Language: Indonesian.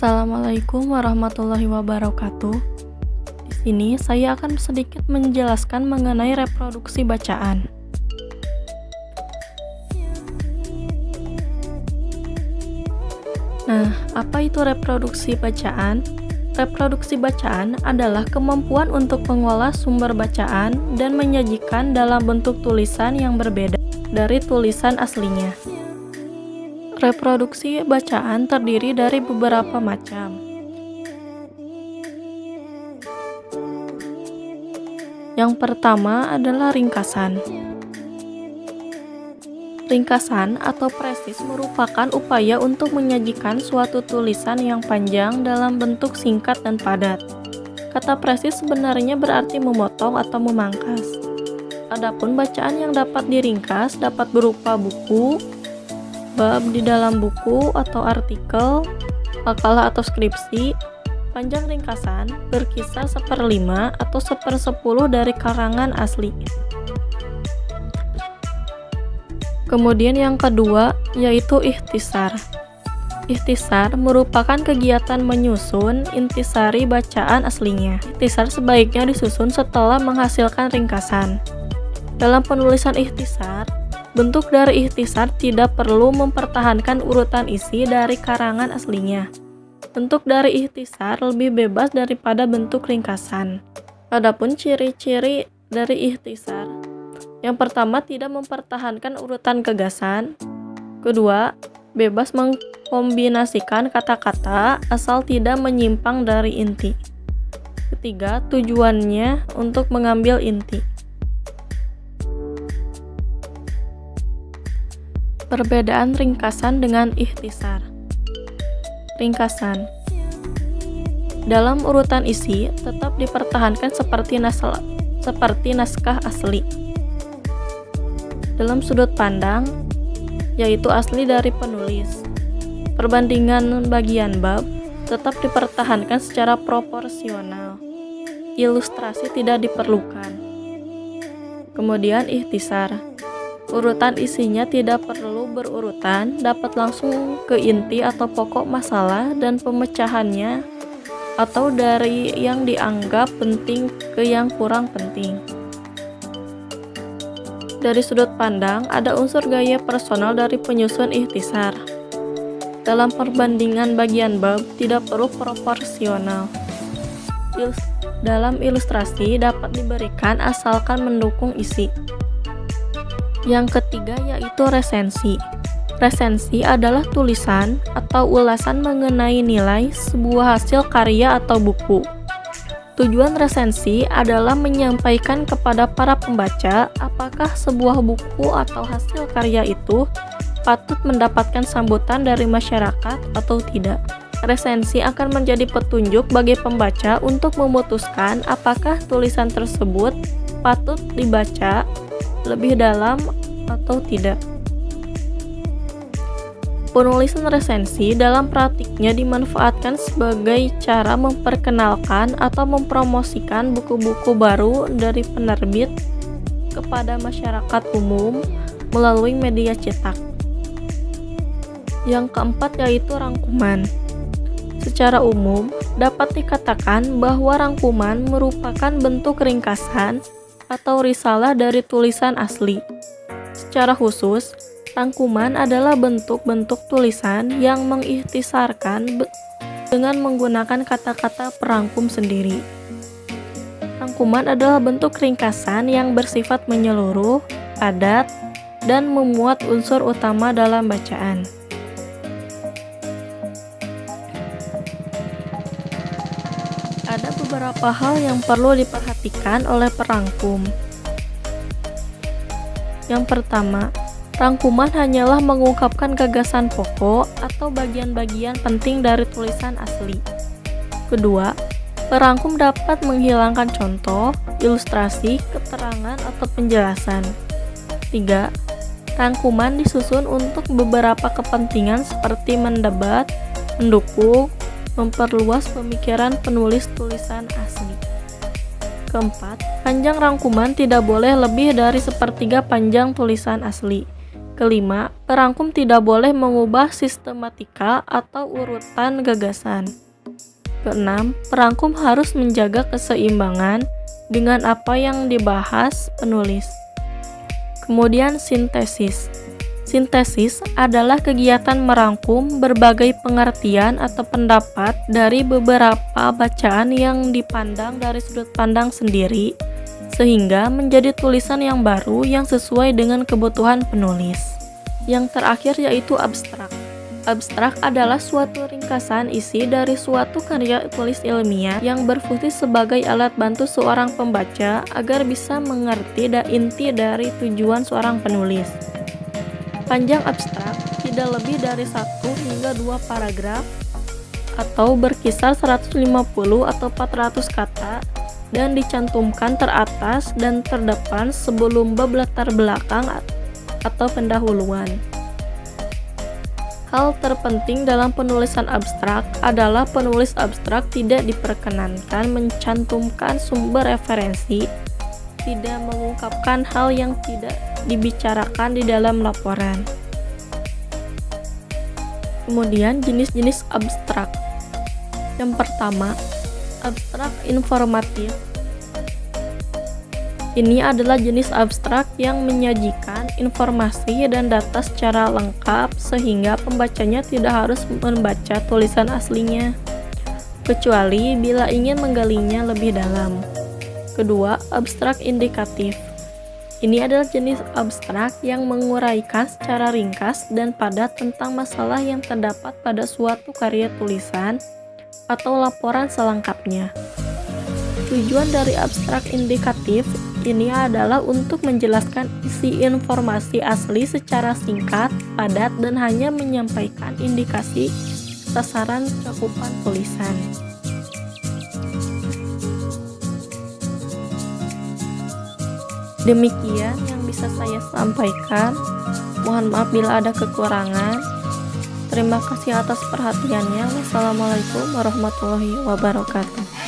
Assalamualaikum warahmatullahi wabarakatuh. Di sini saya akan sedikit menjelaskan mengenai reproduksi bacaan. Nah, apa itu reproduksi bacaan? Reproduksi bacaan adalah kemampuan untuk mengolah sumber bacaan dan menyajikan dalam bentuk tulisan yang berbeda dari tulisan aslinya. Reproduksi bacaan terdiri dari beberapa macam. Yang pertama adalah ringkasan. Ringkasan atau presis merupakan upaya untuk menyajikan suatu tulisan yang panjang dalam bentuk singkat dan padat. Kata presis sebenarnya berarti memotong atau memangkas. Adapun bacaan yang dapat diringkas dapat berupa buku, bab di dalam buku atau artikel, makalah atau skripsi. Panjang ringkasan berkisar 1/5 atau 1/10 dari karangan asli. Kemudian yang kedua yaitu ikhtisar. Ikhtisar merupakan kegiatan menyusun intisari bacaan aslinya. Ikhtisar sebaiknya disusun setelah menghasilkan ringkasan. Dalam penulisan ikhtisar, bentuk dari ikhtisar tidak perlu mempertahankan urutan isi dari karangan aslinya. Bentuk dari ikhtisar lebih bebas daripada bentuk ringkasan. Adapun ciri-ciri dari ikhtisar, yang pertama tidak mempertahankan urutan gagasan. Kedua, bebas mengkombinasikan kata-kata asal tidak menyimpang dari inti. Ketiga, tujuannya untuk mengambil inti. Perbedaan ringkasan dengan ikhtisar. Ringkasan dalam urutan isi tetap dipertahankan seperti naskah asli. Dalam sudut pandang, yaitu asli dari penulis. Perbandingan bagian bab tetap dipertahankan secara proporsional. Ilustrasi tidak diperlukan. Kemudian ikhtisar. Urutan isinya tidak perlu berurutan, dapat langsung ke inti atau pokok masalah dan pemecahannya, atau dari yang dianggap penting ke yang kurang penting. Dari sudut pandang, ada unsur gaya personal dari penyusun ikhtisar. Dalam perbandingan bagian bab, tidak perlu proporsional. Dalam ilustrasi dapat diberikan asalkan mendukung isi. Yang ketiga yaitu resensi. Resensi adalah tulisan atau ulasan mengenai nilai sebuah hasil karya atau buku. Tujuan resensi adalah menyampaikan kepada para pembaca apakah sebuah buku atau hasil karya itu patut mendapatkan sambutan dari masyarakat atau tidak. Resensi akan menjadi petunjuk bagi pembaca untuk memutuskan apakah tulisan tersebut patut dibaca lebih dalam atau tidak. Penulisan resensi dalam praktiknya dimanfaatkan sebagai cara memperkenalkan atau mempromosikan buku-buku baru dari penerbit kepada masyarakat umum melalui media cetak. Yang keempat yaitu rangkuman. Secara umum, dapat dikatakan bahwa rangkuman merupakan bentuk ringkasan atau risalah dari tulisan asli. Secara khusus, rangkuman adalah bentuk-bentuk tulisan yang mengikhtisarkan dengan menggunakan kata-kata perangkum sendiri. Rangkuman adalah bentuk ringkasan yang bersifat menyeluruh, padat, dan memuat unsur utama dalam bacaan. Ada beberapa hal yang perlu diperhatikan oleh perangkum. Yang pertama, rangkuman hanyalah mengungkapkan gagasan pokok atau bagian-bagian penting dari tulisan asli. Kedua, perangkum dapat menghilangkan contoh, ilustrasi, keterangan, atau penjelasan. Tiga, rangkuman disusun untuk beberapa kepentingan seperti mendebat, mendukung, memperluas pemikiran penulis tulisan asli. Keempat, panjang rangkuman tidak boleh lebih dari 1/3 panjang tulisan asli. Kelima, perangkum tidak boleh mengubah sistematika atau urutan gagasan. Keenam, perangkum harus menjaga keseimbangan dengan apa yang dibahas penulis. Kemudian sintesis. Sintesis adalah kegiatan merangkum berbagai pengertian atau pendapat dari beberapa bacaan yang dipandang dari sudut pandang sendiri, sehingga menjadi tulisan yang baru yang sesuai dengan kebutuhan penulis. Yang terakhir yaitu abstrak. Abstrak adalah suatu ringkasan isi dari suatu karya tulis ilmiah yang berfungsi sebagai alat bantu seorang pembaca agar bisa mengerti inti dari tujuan seorang penulis. Panjang abstrak tidak lebih dari 1 hingga 2 paragraf atau berkisar 150 atau 400 kata dan dicantumkan teratas dan terdepan sebelum bab latar belakang atau pendahuluan. Hal terpenting dalam penulisan abstrak adalah penulis abstrak tidak diperkenankan mencantumkan sumber referensi, tidak mengungkapkan hal yang tidak dibicarakan di dalam laporan. Kemudian jenis-jenis abstrak. Yang pertama, abstrak informatif. Ini adalah jenis abstrak yang menyajikan informasi dan data secara lengkap sehingga pembacanya tidak harus membaca tulisan aslinya, kecuali bila ingin menggalinya lebih dalam. Kedua, abstrak indikatif. Ini adalah jenis abstrak yang menguraikan secara ringkas dan padat tentang masalah yang terdapat pada suatu karya tulisan atau laporan selengkapnya. Tujuan dari abstrak indikatif ini adalah untuk menjelaskan isi informasi asli secara singkat, padat, dan hanya menyampaikan indikasi sasaran cakupan tulisan. Demikian yang bisa saya sampaikan. Mohon maaf bila ada kekurangan. Terima kasih atas perhatiannya. Wassalamualaikum warahmatullahi wabarakatuh.